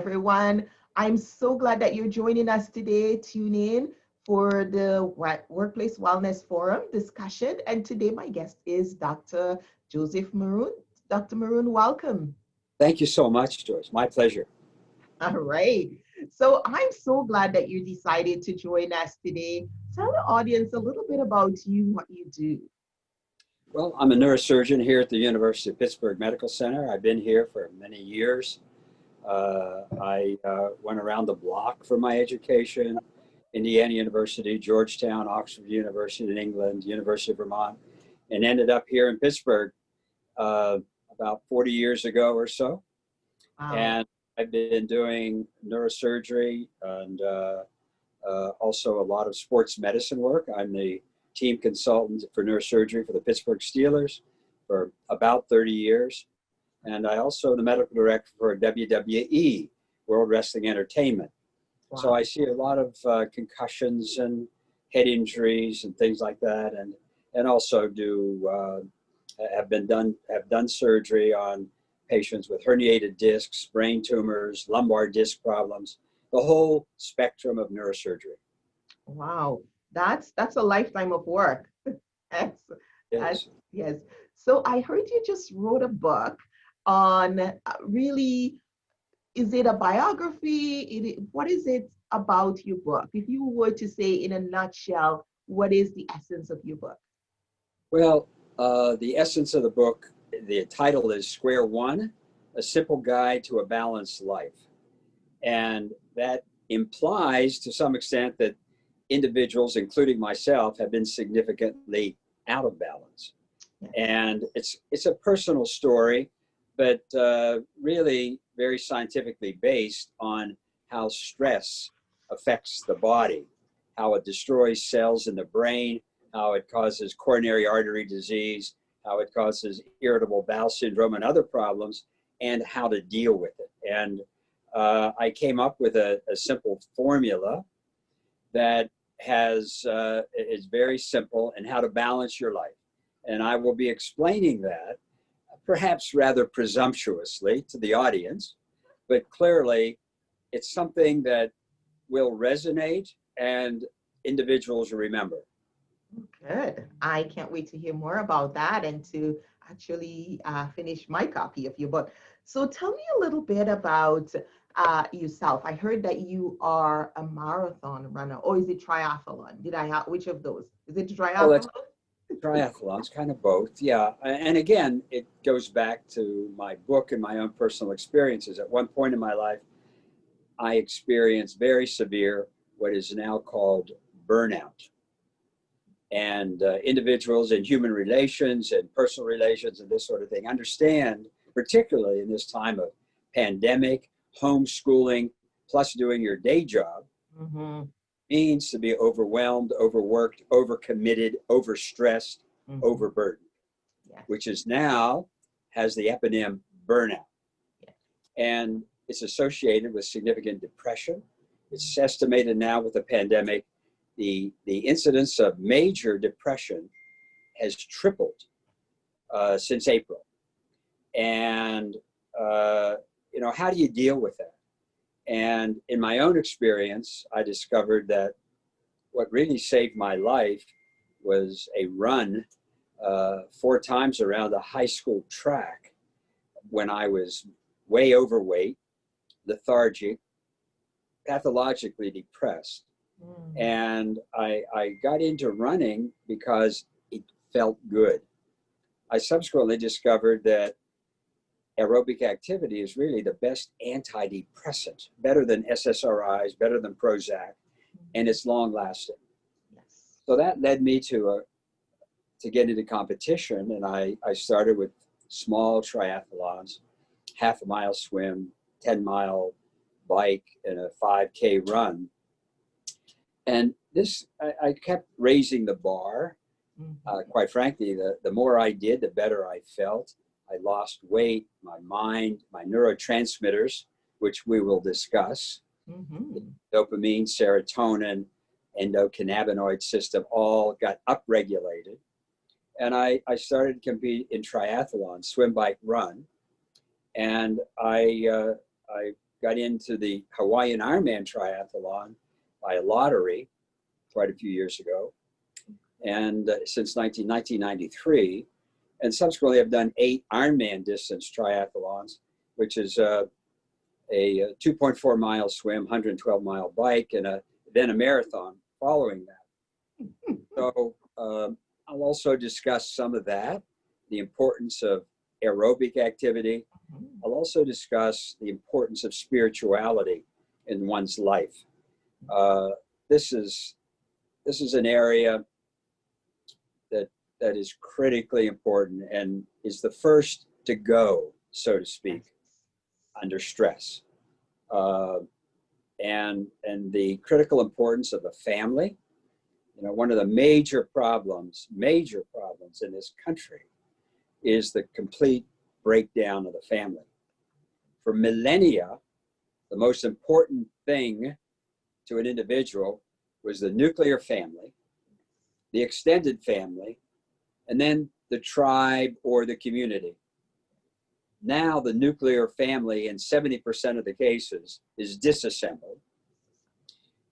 everyone. I'm so glad that you're joining us today. Tune in for the Workplace Wellness Forum discussion. And today, my guest is Dr. Joseph Maroon. Dr. Maroon, welcome. Thank you so much, George. My pleasure. All right. So I'm so glad that you decided to join us today. Tell the audience a little bit about you, what you do. Well, I'm a neurosurgeon here at the University of Pittsburgh Medical Center. I've been here for many years. I went around the block for my education, Indiana University, Georgetown, Oxford University in England, University of Vermont, and ended up here in Pittsburgh about 40 years ago or so. Wow. And I've been doing neurosurgery and also a lot of sports medicine work. I'm the team consultant for neurosurgery for the Pittsburgh Steelers for about 30 years. And I also the medical director for WWE, World Wrestling Entertainment. Wow. So I see a lot of concussions and head injuries and things like that, and also have done surgery on patients with herniated discs, brain tumors, lumbar disc problems, the whole spectrum of neurosurgery. Wow, that's a lifetime of work. Yes, Yes. yes. So I heard you just wrote a book on really, is it a biography? What is it about your book? If you were to say in a nutshell, what is the essence of your book? Well, the essence of the book, the title is Square One, A Simple Guide to a Balanced Life. And that implies to some extent that individuals, including myself, have been significantly out of balance. And it's a personal story, but really very scientifically based on how stress affects the body, how it destroys cells in the brain, how it causes coronary artery disease, how it causes irritable bowel syndrome and other problems, and how to deal with it. And I came up with a simple formula that is very simple and how to balance your life. And I will be explaining that, perhaps rather presumptuously to the audience, but clearly it's something that will resonate and individuals remember. Good. I can't wait to hear more about that and to actually finish my copy of your book. So tell me a little bit about yourself. I heard that you are a marathon runner, or is it triathlon? Did I have which of those? Is it Well, triathlon? triathlons, kind of both, yeah. And again, it goes back to my book and my own personal experiences. At one point in my life, I experienced very severe, what is now called burnout. And individuals in human relations and personal relations and this sort of thing understand, particularly in this time of pandemic, homeschooling, plus doing your day job, means to be overwhelmed, overworked, overcommitted, overstressed, overburdened, which is now has the eponym burnout. And it's associated with significant depression. It's estimated now with the pandemic, the incidence of major depression has tripled since April. And, how do you deal with that? And in my own experience, I discovered that what really saved my life was a run 4 times around a high school track when I was way overweight, lethargic, pathologically depressed. And I got into running because it felt good. I subsequently discovered that aerobic activity is really the best antidepressant, better than SSRIs, better than Prozac, and it's long lasting. So that led me to get into competition, and I started with small triathlons, half a mile swim, 10-mile bike, and a 5K run. And this, I kept raising the bar. Quite frankly, the more I did, the better I felt. I lost weight, my mind, my neurotransmitters, which we will discuss, dopamine, serotonin, endocannabinoid system all got upregulated. And I started to compete in triathlon, swim, bike, run. And I got into the Hawaiian Ironman triathlon by a lottery quite a few years ago, and since 1993, and subsequently I've done 8 Ironman distance triathlons, which is a 2.4 mile swim, 112 mile bike, and then a marathon following that. So I'll also discuss some of that, the importance of aerobic activity. I'll also discuss the importance of spirituality in one's life. This is an area that is critically important and is the first to go, so to speak, under stress. And the critical importance of the family. You know, one of the major problems in this country is the complete breakdown of the family. For millennia, the most important thing to an individual was the nuclear family, the extended family, and then the tribe or the community. Now the nuclear family in 70% of the cases is disassembled.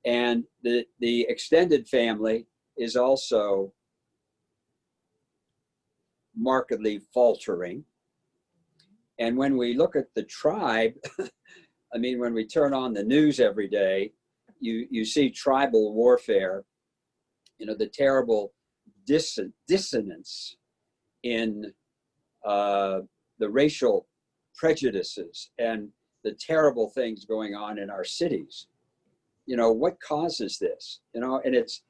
And the extended family is also markedly faltering. And when we look at the tribe, I mean, when we turn on the news every day, you see tribal warfare, you know, the terrible dissonance in the racial prejudices and the terrible things going on in our cities. You know, what causes this? You know, and it's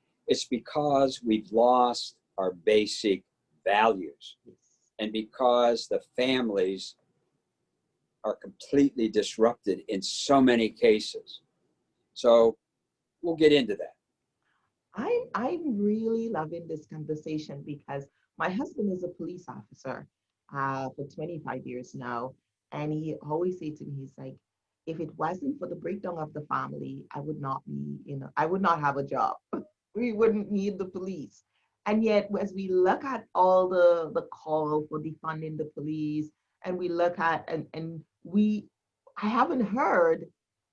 because we've lost our basic values, and because the families are completely disrupted in so many cases. So we'll get into that. I'm really loving this conversation because my husband is a police officer for 25 years now. And he always say to me, he's like, if it wasn't for the breakdown of the family, I would not be, I would not have a job. We wouldn't need the police. And yet, as we look at all the call for defunding the police, and we look at, I haven't heard,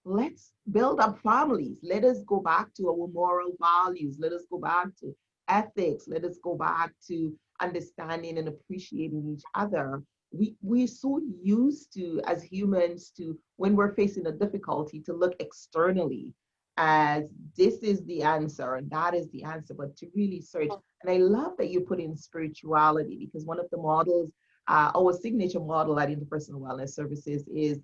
let's build up families. Let us go back to our moral values. Let us go back to ethics. Let us go back to understanding and appreciating each other. We're so used to, as humans, to when we're facing a difficulty, to look externally as this is the answer and that is the answer, but to really search. And I love that you put in spirituality, because one of the models, our signature model at Interpersonal Wellness Services is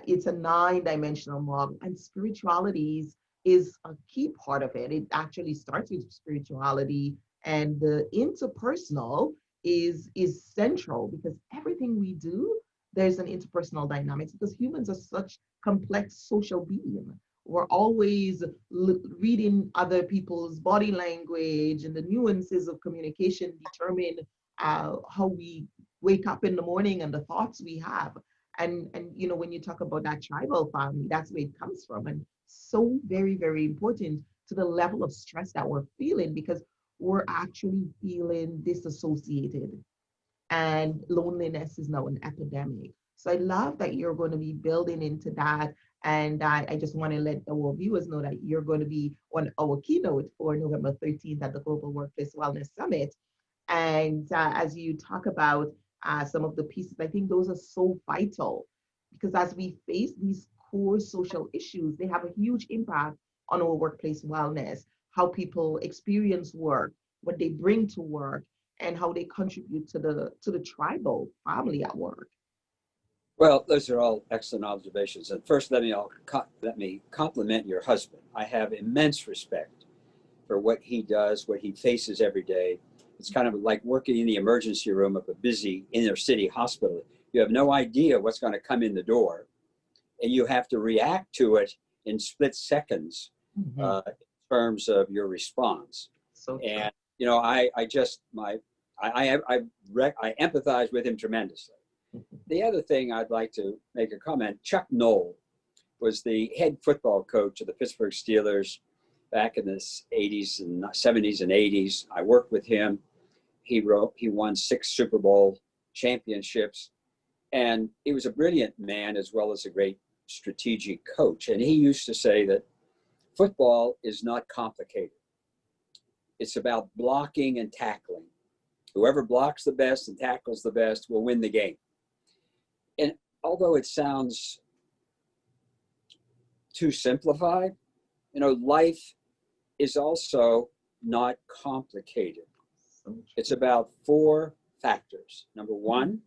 it's a 9-dimensional model, and spirituality is a key part of it. It actually starts with spirituality, and the interpersonal is central, because everything we do, there's an interpersonal dynamics, because humans are such complex social beings. We're always reading other people's body language, and the nuances of communication determine how we wake up in the morning and the thoughts we have. And when you talk about that tribal family, that's where it comes from, and so very, very important to the level of stress that we're feeling, because we're actually feeling disassociated, and loneliness is now an epidemic. So I love that you're going to be building into that. And I just want to let our viewers know that you're going to be on our keynote for November 13th at the Global Workplace Wellness Summit. And as you talk about some of the pieces, I think those are so vital, because as we face these core social issues, they have a huge impact on our workplace wellness, how people experience work, what they bring to work, and how they contribute to the tribal family at work. Well, those are all excellent observations. And first, let me compliment your husband. I have immense respect for what he does, what he faces every day. It's kind of like working in the emergency room of a busy inner city hospital. You have no idea what's going to come in the door, and you have to react to it in split seconds in terms of your response. So true. And I empathize with him tremendously. The other thing I'd like to make a comment, Chuck Noll was the head football coach of the Pittsburgh Steelers back in the 80s and 70s and 80s. I worked with him. He won 6 Super Bowl championships, and he was a brilliant man as well as a great strategic coach, and he used to say that football is not complicated. It's about blocking and tackling. Whoever blocks the best and tackles the best will win the game. And although it sounds too simplified, life is also not complicated. It's about 4 factors. Number 1,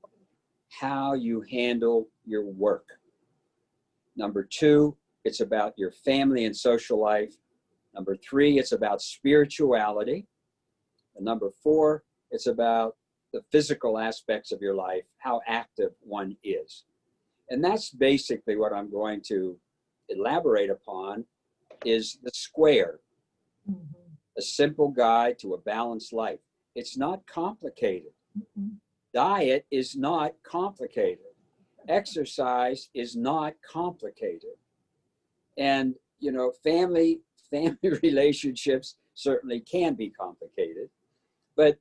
how you handle your work. Number 2, it's about your family and social life. Number 3, it's about spirituality. And number 4, it's about the physical aspects of your life, how active one is. And that's basically what I'm going to elaborate upon is the square, a simple guide to a balanced life. It's not complicated. Diet is not complicated. Exercise is not complicated. And, family relationships certainly can be complicated, but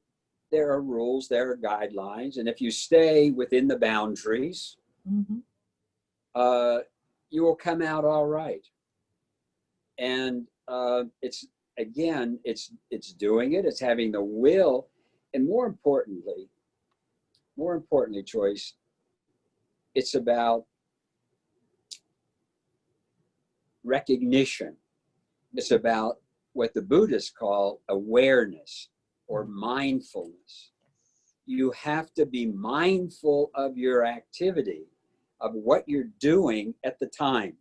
there are rules, there are guidelines. And if you stay within the boundaries, you will come out all right. And it's doing it, it's having the will, and more importantly, Joyce, it's about recognition. It's about what the Buddhists call awareness or mindfulness. You have to be mindful of your activity, of what you're doing at the time.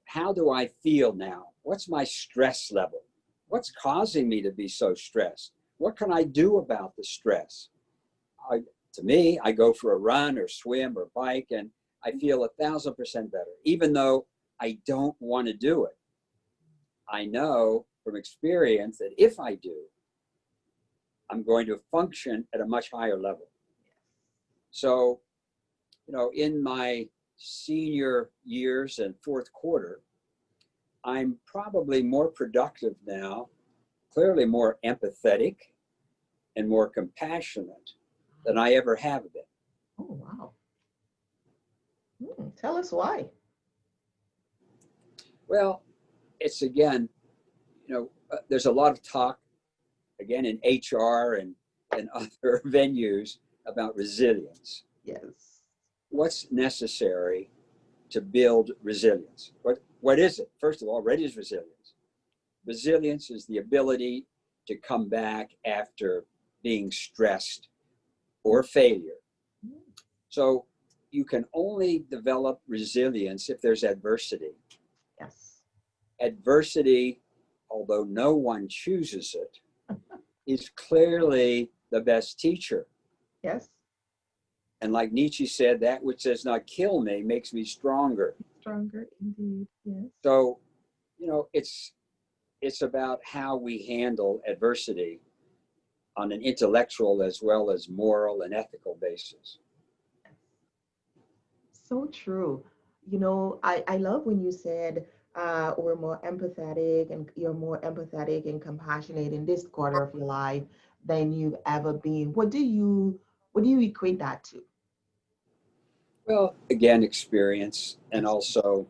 How do I feel now? What's my stress level? What's causing me to be so stressed? What can I do about the stress? To me, I go for a run or swim or bike, and I feel 1,000% better, even though I don't want to do it. I know from experience that if I do, I'm going to function at a much higher level. So, in my senior years and 4th quarter, I'm probably more productive now, clearly more empathetic and more compassionate than I ever have been. Oh, wow. Tell us why. Well, it's again, there's a lot of talk, again, in HR and other venues about resilience. Yes. What's necessary to build resilience? What is it? First of all, what is resilience? Resilience is the ability to come back after being stressed or failure. So you can only develop resilience if there's adversity. Yes. Adversity, although no one chooses it, is clearly the best teacher. Yes. And like Nietzsche said, that which does not kill me makes me stronger. Stronger, indeed. Yes. So, it's about how we handle adversity on an intellectual as well as moral and ethical basis. So true. I love when you said we're more empathetic and you're more empathetic and compassionate in this quarter of your life than you've ever been. What do you equate that to? Well, again, experience and also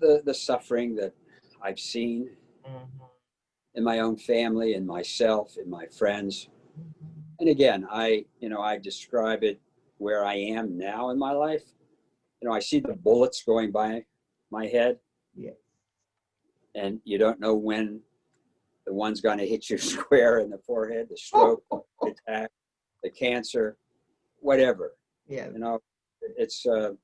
the suffering that I've seen in my own family, in myself, in my friends. And again, I describe it where I am now in my life. I see the bullets going by my head. Yeah. And you don't know when the one's going to hit you square in the forehead, the stroke, the attack, the cancer, whatever. Yeah. It's a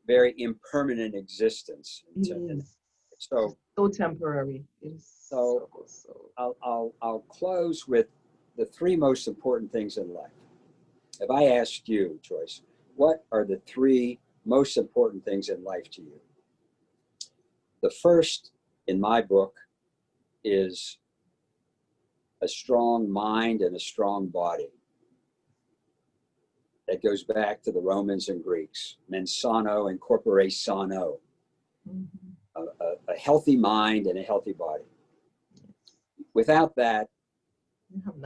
very impermanent existence. It is. So Temporary. It is so I'll close with the 3 most important things in life. If I asked you, Joyce, what are the 3 most important things in life to you? The first in my book is a strong mind and a strong body. That goes back to the Romans and Greeks, mens sano in corpore sano, a healthy mind and a healthy body. Without that,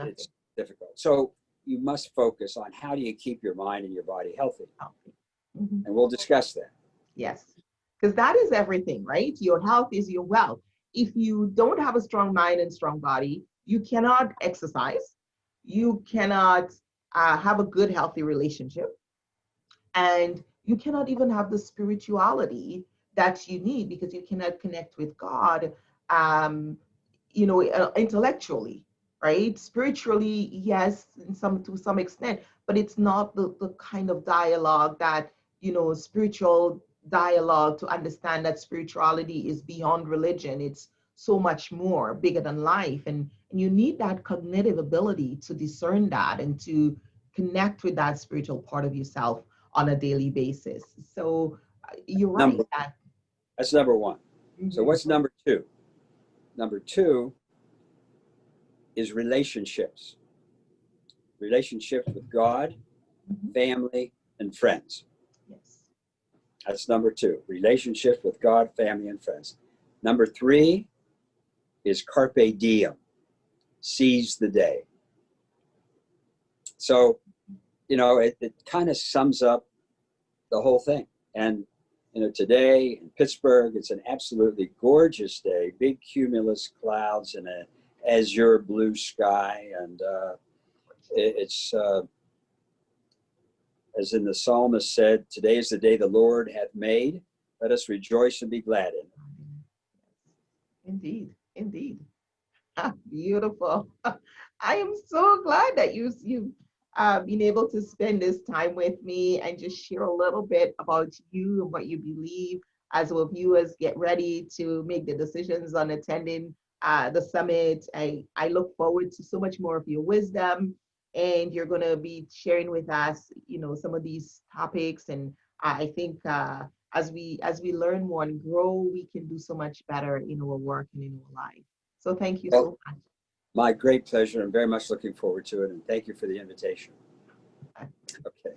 it's difficult. So you must focus on how do you keep your mind and your body healthy. Mhm. And we'll discuss that. Yes, because that is everything, right? Your health is your wealth. If you don't have a strong mind and strong body, you cannot exercise, you cannot have a good, healthy relationship, and you cannot even have the spirituality that you need because you cannot connect with God, um, intellectually, right? Spiritually, yes, in some to some extent, but it's not the kind of dialogue that, spiritual dialogue to understand that spirituality is beyond religion. It's so much more bigger than life, and you need that cognitive ability to discern that and to connect with that spiritual part of yourself on a daily basis. So you're right Number that. That's number one. So Mhm, what's number two? Number two is relationships. Relationships with God, mhm, family, and friends. yes. That's number two. Relationships with God, family, and friends. Number three is carpe diem. Seize the day. So, it kind of sums up the whole thing. And, today in Pittsburgh, it's an absolutely gorgeous day, big cumulus clouds and a azure blue sky. And it's, as in the psalmist said, today is the day the Lord hath made. Let us rejoice and be glad in it. Indeed, indeed. Beautiful. I am so glad that you've been able to spend this time with me and just share a little bit about you and what you believe as our viewers get ready to make the decisions on attending the summit. I look forward to so much more of your wisdom, and you're going to be sharing with us, some of these topics. And I think as we learn more and grow, we can do so much better in our work and in our life. So thank you Well, so my great pleasure. I'm very much looking forward to it. And thank you for the invitation. much. Okay.